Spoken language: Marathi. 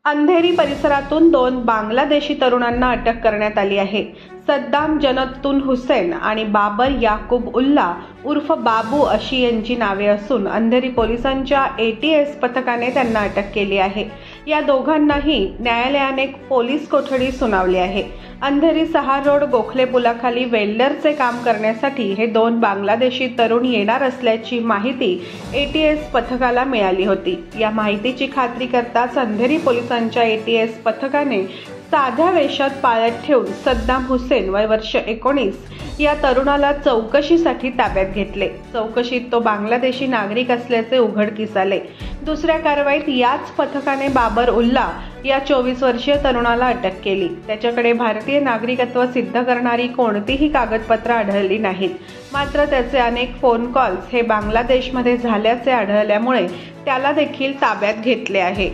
अंधेरी परिसरातून 2 बांगलादेशी तरुणांना अटक करण्यात आली आहे. सद्दाम जनतुन हुसेन आणि बाबर याकूब उल्ला उर्फ बाबू अशी यांची नावे असून अंधेरी पोलिसांच्या ATS पथकाने त्यांना अटक केली आहे. या दोघांनाही न्यायालयाने पोलीस कोठडी सुनावली आहे. अंधेरी 6 रोड गोखले पुलाखाली वेल्डरचे काम करण्यासाठी हे 2 बांगलादेशी तरुण येणार असल्याची माहिती ATS पथकाला मिळाली होती. या माहितीची खात्री करताच अंधेरी पोलिसांच्या ATS पथकाने साध्या वेशात पाळत ठेवून सद्दाम हुसेन वय वर्ष 19 या तरुणाला चौकशीसाठी ताब्यात घेतले. चौकशीत तो बांगलादेशी नागरिक असल्याचे उघडकीस आले. दुसऱ्या कारवाईत याच पथकाने बाबर उल्ला या 24 वर्षीय तरुणाला अटक केली. त्याच्याकडे भारतीय नागरिकत्व सिद्ध करणारी कोणतीही कागदपत्र आढळली नाहीत. मात्र त्याचे अनेक फोन कॉल्स हे बांगलादेशमध्ये झाल्याचे आढळल्यामुळे त्याला देखील ताब्यात घेतले आहे.